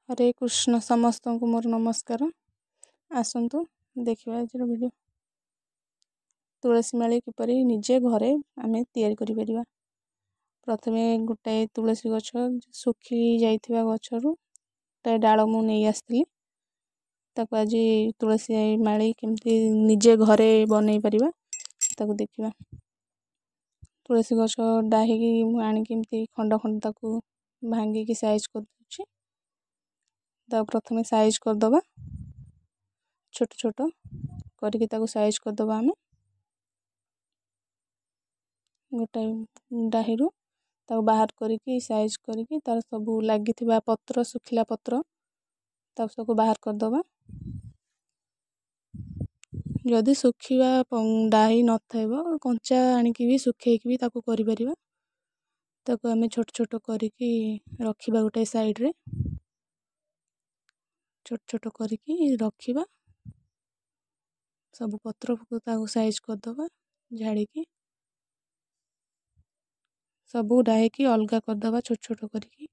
हरे कृष्ण समस्त को मोर नमस्कार। आसतु देखा आज वीडियो तुलसी माली किपरि निजे घरे आमे तैयारी करि परिबा। प्रथमे गोटाए तुलसी गछ सुखी जाइथिबा गछरु गोटाए डाळ मु नै आस्थिली ताको आज तुलसी माली केमती निजे घरे बनै परिबा ताको देखिबा। तुलसी गछ डाही की मु आनी केमती खंड खंड ताको भांगी की साइज कर दउची। प्रथमे साइज कर दबा छोट छोट करके ताको साइज कर दबा। आमे गोटाए डाहीरु ताको बाहर करके साइज करके तार सब लागिथिबा पत्र सुखिला पत्र ताको सब बाहर कर दबा। जदि सुखिबा डाही न थाइबो कंचा आनिकी भी सुखेइकी भी ताको करि परिबा। ताको आमे छोट छोट करके रखिबा गोटाए साइड रे छोट छोट करके रखिबा। सब पत्र को ताको साइज कर दबा झाड़ी की सब डाही की अलगा कर दबा छोट छोट करके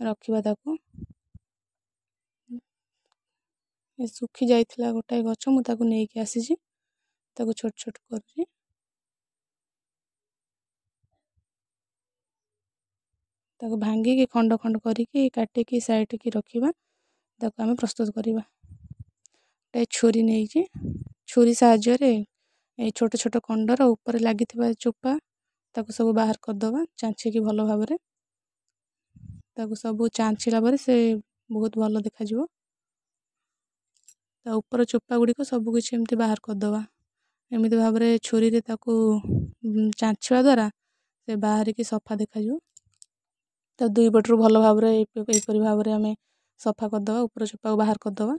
रखिबा। ताको ए सुखी जाइथिला गोटाए गछ मु ताको नै के आसीची ताको छोट छोट करके ताको भांगी के खंड खंड करके काटी की साइड की रखिबा। ताको आमे प्रस्तुत करिबा। ए छुरी नै जे छुरी साहाय्य रे ए छोट छोट खंडर ऊपर लागिथिबा चोपा ताको सब बाहर कर दबा चांची की भलो भाबरे। ताको सब चांचीला बारे से बहुत भलो देखा जिवो। ता ऊपर चोपा गुडी को सब किछि एमती बाहर कर दबा। एमिति भाबरे छुरी रे ताको चांचवा द्वारा से बाहर की सफा देखा जिवो। ता दुई पटरु भलो भाबरे एई परि भाबरे आमे सफा कर दबा ऊपर चोपा को बाहर कर दबा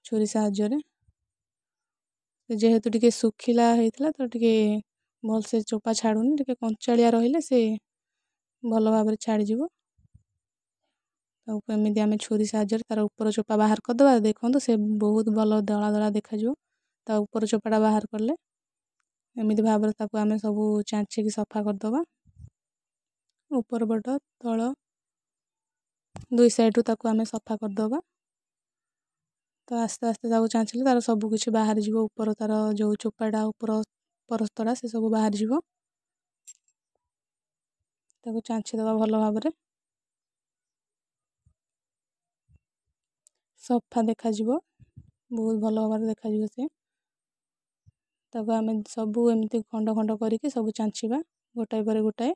छुरी साहाय्य रे। जेहेतु टिके सुखिला हेइतला तो टिके भल से चोपा छाडुनी टिके कंचालिया रहिले से भलो भाबरे छाडी जिवो। ताको एमिति आमे छुरी साहाय्य रे तार ऊपर चोपा बाहर कर दबा। देखंतु से बहुत भलो दळा दळा देखा जिवो। ता ऊपर चोपाटा बाहर करले एमिति भाबरे ताको आमे सब चांची की सफा कर दबा ऊपर बट तळ दुई साइड रु ताको आमे सफा कर दबा। तो आस्ते आस्ते ताको चांचले तार सब किछि बाहर जिवो ऊपर तार जो चोपाटा ऊपर परस्तडा से सब बाहर जिवो। ताको चांची दबा भलो भाबरे सफा देखा जिवो बहुत भलो भाबरे देखा जिवो से। ताको आमे सब एमती खंड खंड करके सब चांचीबा गोटाए पर गोटाए।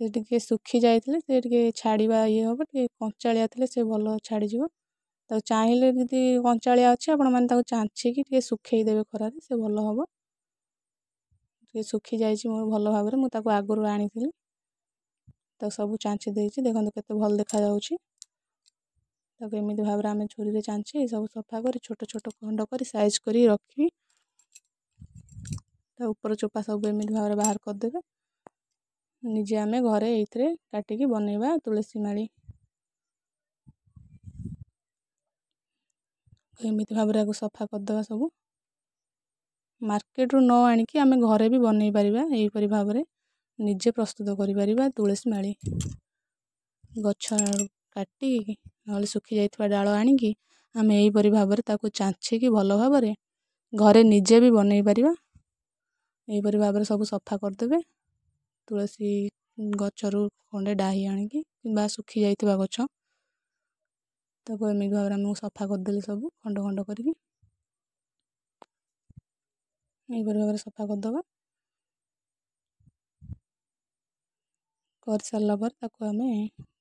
से टिके सुखी जाइथिले से टिके छाड़ीबा ये होबो टिके कंचालिया थिले से भलो छाडी जिवो। ताको चाहिले जदि कंचालिया अछि आपण माने ताको चांची की टिके सुखेई देबे खरारे से भलो होबो। टिके सुखी जाइछि मोर भलो भाबरे मु ताको आगुरु आनिथिली ताको सब चांची देइछि देखंतु केते भल देखा जाउछि। ताको एमिति भाबरे आमे छुरी रे चांची सब सफा करी छोट छोट खंड करी साइज करी रखी। ता ऊपर चोपा सब एमिति भाबरे बाहर कर देबे। निजे आमे घरे एइथरे काटी की बनेबा तुलसी माली। एमिति भाबरे आगु सफा कर दबा सब मार्केट रु न आनी की आमे घरे भी बनै परिबा। एई परि भाबरे निजे प्रस्तुत करि परिबा तुलसी माली। गछ काटी नले सुखी जाइथिबा डाळ आनी की आमे एई परि भाबरे ताको चांची की भलो भाबरे घरे निजे भी बनै परिबा। एई परि भाबरे सब सफा कर देबे तुलसी गछरु खंडे डाही आनी की किबा सुखी जाइथिबा गछ ताको एमिति भाबरे आमे सफा कर देले सब खंड खंड करके एई परि भाबरे सफा कर दबा। कर सारला पर ताको आमे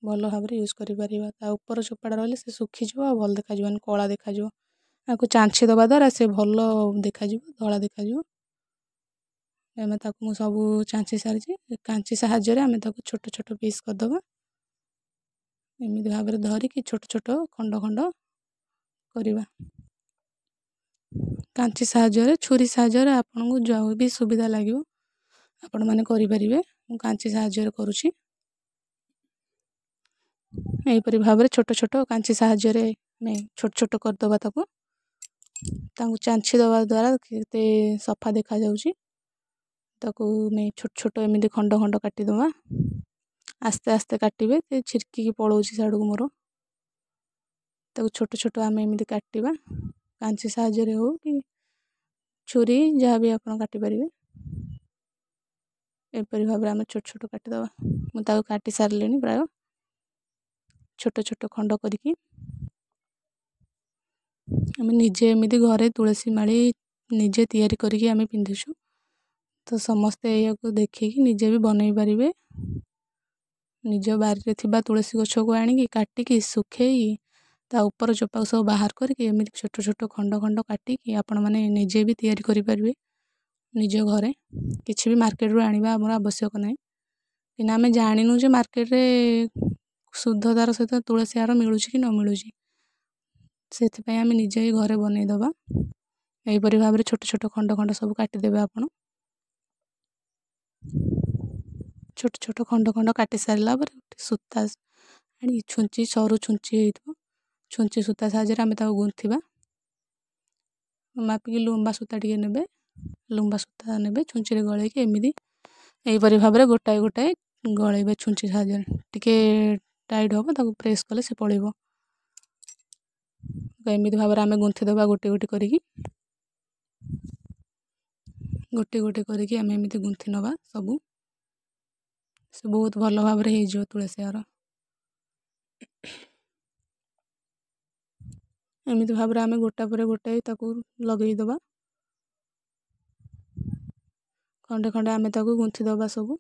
भलो भाबरे यूज करि परिबा। ता ऊपर चोपाटा रहले से सुखी जिवो आ भल देखा जिवोनी कळा देखा जिवो। आको चांची दबा द्वारा से भलो देखा जिवो धळा देखा जिवो। एमे ताको मु सब चांची सारिछि कांची साहाय्य रे आमे ताको छोट छोट पीस कर दबा। एमिति भाबरे धरि की छोट छोट खंड खंड करिबा। कांची साहाय्य रे छुरी साहाय्य रे आपन को जो भी सुविधा लागिवो आपण माने करि परिबे। मु कांची साहाय्य रे करूछि। एई परि भाबरे छोट छोट कांची साहाय्य रे मे छोट छोट कर दबा ताको। ताको चांची दबा द्वारा केते सफा देखा जाउछि। ताको मे छोट छोट एमिति खंड खंड काटी दबा। आस्ते आस्ते काटिबे ते छिरकी की पळौछि साडू मोर। ତାକୁ ଛୋଟ ଛୋଟ ଆମେ ଏମିତି କାଟିବା, କାଞ୍ଚି ସାହାଯ୍ୟରେ ହଉ କି ଛୁରୀ ଯାହା ବି ଆପଣ କାଟିପାରିବେ। ଏପରି ଭାବରେ ଆମେ ଛୋଟ ଛୋଟ କାଟିଦେବା। ମୁଁ ତାକୁ କାଟି ସାରିଲିଣି ପ୍ରାୟ ଛୋଟ ଛୋଟ ଖଣ୍ଡ କରିକି। ଆମେ ନିଜେ ଏମିତି ଘରେ ତୁଳସୀ ମାଳି ନିଜେ ତିଆରି କରିକି ଆମେ ପିନ୍ଧୁଛୁ, ତ ସମସ୍ତେ ଏହାକୁ ଦେଖିକି ନିଜେ ବି ବନେଇ ପାରିବେ। ନିଜ ବାରିରେ ଥିବା ତୁଳସୀ ଗଛକୁ ଆଣିକି କାଟିକି ଶୁଖେଇ ତା ଉପର ଚୋପାକୁ ସବୁ ବାହାର କରିକି ଏମିତି ଛୋଟ ଛୋଟ ଖଣ୍ଡ ଖଣ୍ଡ କାଟିକି ଆପଣମାନେ ନିଜେ ବି ତିଆରି କରିପାରିବେ ନିଜ ଘରେ। କିଛି ବି ମାର୍କେଟରୁ ଆଣିବା ଆମର ଆବଶ୍ୟକ ନାହିଁ, କାହିଁକିନା ଆମେ ଜାଣିନୁ ଯେ ମାର୍କେଟରେ ଶୁଦ୍ଧତାର ସହିତ ତୁଳସୀ ହାର ମିଳୁଛି କି ନ ମିଳୁଛି। ସେଥିପାଇଁ ଆମେ ନିଜେ ହିଁ ଘରେ ବନେଇଦେବା। ଏହିପରି ଭାବରେ ଛୋଟ ଛୋଟ ଖଣ୍ଡ ଖଣ୍ଡ ସବୁ କାଟିଦେବେ ଆପଣ। ଛୋଟ ଛୋଟ ଖଣ୍ଡ ଖଣ୍ଡ କାଟି ସାରିଲା ପରେ ସୂତା ଆଣି ଛୁଞ୍ଚି, ସରୁ ଛୁଞ୍ଚି ହେଇଥିବ, ଛୁଞ୍ଚି ସୂତା ସାହାଯ୍ୟରେ ଆମେ ତାକୁ ଗୁନ୍ଥିବା। ମାପିକି ଲମ୍ବା ସୂତା ଟିକେ ନେବେ, ଲମ୍ବା ସୂତା ନେବେ, ଛୁଞ୍ଚିରେ ଗଳେଇକି ଏମିତି ଏହିପରି ଭାବରେ ଗୋଟାଏ ଗୋଟାଏ ଗଳେଇବେ ଛୁଞ୍ଚି ସାହାଯ୍ୟରେ। ଟିକେ ଟାଇଟ୍ ହେବ, ତାକୁ ପ୍ରେସ୍ କଲେ ସେ ପଳେଇବ। ଏମିତି ଭାବରେ ଆମେ ଗୁନ୍ଥିଦେବା ଗୋଟି ଗୋଟି କରିକି। ଗୋଟି ଗୋଟି କରିକି ଆମେ ଏମିତି ଗୁନ୍ଥି ନେବା ସବୁ। ସେ ବହୁତ ଭଲ ଭାବରେ ହେଇଯିବ ତୁଳସୀ ହାର। ଏମିତି ଭାବରେ ଆମେ ଗୋଟା ପରେ ଗୋଟାଏ ତାକୁ ଲଗେଇଦେବା। ଖଣ୍ଡେ ଖଣ୍ଡେ ଆମେ ତାକୁ ଗୁନ୍ଥି ଦେବା ସବୁ।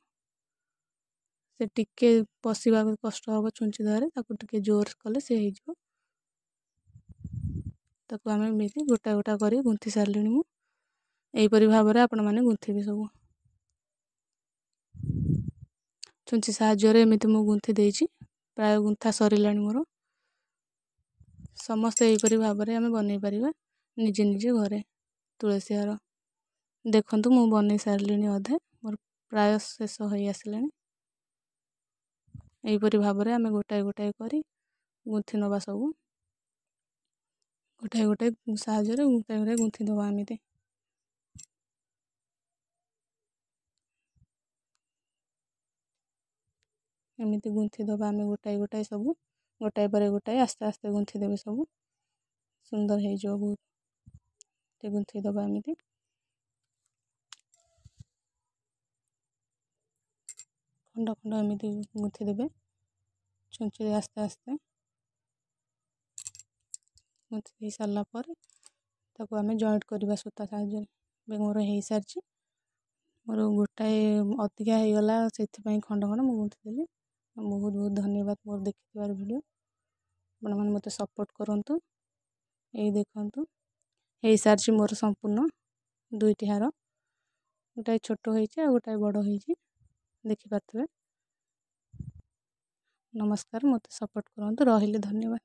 ସେ ଟିକେ ପଶିବାକୁ କଷ୍ଟ ହେବ ଛୁଞ୍ଚି ଦେହରେ, ତାକୁ ଟିକେ ଜୋର କଲେ ସେ ହେଇଯିବ। ତାକୁ ଆମେ ଏମିତି ଗୋଟା ଗୋଟା କରି ଗୁନ୍ଥି ସାରିଲିଣି ମୁଁ। ଏହିପରି ଭାବରେ ଆପଣମାନେ ଗୁନ୍ଥିବେ ସବୁ। ଛୁଞ୍ଚି ସାହାଯ୍ୟରେ ଏମିତି ମୁଁ ଗୁନ୍ଥି ଦେଇଛି, ପ୍ରାୟ ଗୁନ୍ଥା ସରିଲାଣି ମୋର। ସମସ୍ତେ ଏହିପରି ଭାବରେ ଆମେ ବନେଇ ପାରିବା ନିଜେ ନିଜେ ଘରେ ତୁଳସୀ ହାର। ଦେଖନ୍ତୁ ମୁଁ ବନେଇ ସାରିଲିଣି ଅଧେ, ମୋର ପ୍ରାୟ ଶେଷ ହୋଇ ଆସିଲାଣି। ଏହିପରି ଭାବରେ ଆମେ ଗୋଟାଏ ଗୋଟାଏ କରି ଗୁନ୍ଥି ନେବା ସବୁ। ଗୋଟାଏ ଗୋଟାଏ ସାହାଯ୍ୟରେ ଗୋଟାଏ ଗୋଟାଏ ଗୁନ୍ଥି ଦେବା ଏମିତି। ଏମିତି ଗୁନ୍ଥି ଦେବା ଆମେ ଗୋଟାଏ ଗୋଟାଏ ସବୁ, ଗୋଟାଏ ପରେ ଗୋଟାଏ ଆସ୍ତେ ଆସ୍ତେ ଗୁନ୍ଥି ଦେବେ ସବୁ। ସୁନ୍ଦର ହେଇଯିବ ବହୁତ। ଟିକେ ଗୁନ୍ଥି ଦେବା ଏମିତି। ଖଣ୍ଡ ଖଣ୍ଡ ଏମିତି ଗୁନ୍ଥି ଦେବେ ଛୁଞ୍ଚିରେ ଆସ୍ତେ ଆସ୍ତେ। ଗୁନ୍ଥି ଦେଇ ସାରିଲା ପରେ ତାକୁ ଆମେ ଜଏଣ୍ଟ କରିବା ସୂତା ସାହାଯ୍ୟରେ। ଏବେ ମୋର ହେଇସାରିଛି। ମୋର ଗୋଟାଏ ଅଧିକା ହେଇଗଲା, ସେଥିପାଇଁ ଖଣ୍ଡ ଖଣ୍ଡ ମୁଁ ଗୁନ୍ଥିଦେଲି। ବହୁତ ବହୁତ ଧନ୍ୟବାଦ ମୋର ଦେଖିଥିବାର ଭିଡ଼ିଓ। ଆପଣମାନେ ମୋତେ ସପୋର୍ଟ କରନ୍ତୁ। ଏଇ ଦେଖନ୍ତୁ ହେଇସାରିଛି ମୋର ସମ୍ପୂର୍ଣ୍ଣ ଦୁଇଟି ହାର। ଗୋଟାଏ ଛୋଟ ହେଇଛି ଆଉ ଗୋଟାଏ ବଡ଼ ହେଇଛି, ଦେଖିପାରୁଥିବେ। ନମସ୍କାର, ମୋତେ ସପୋର୍ଟ କରନ୍ତୁ। ରହିଲି, ଧନ୍ୟବାଦ।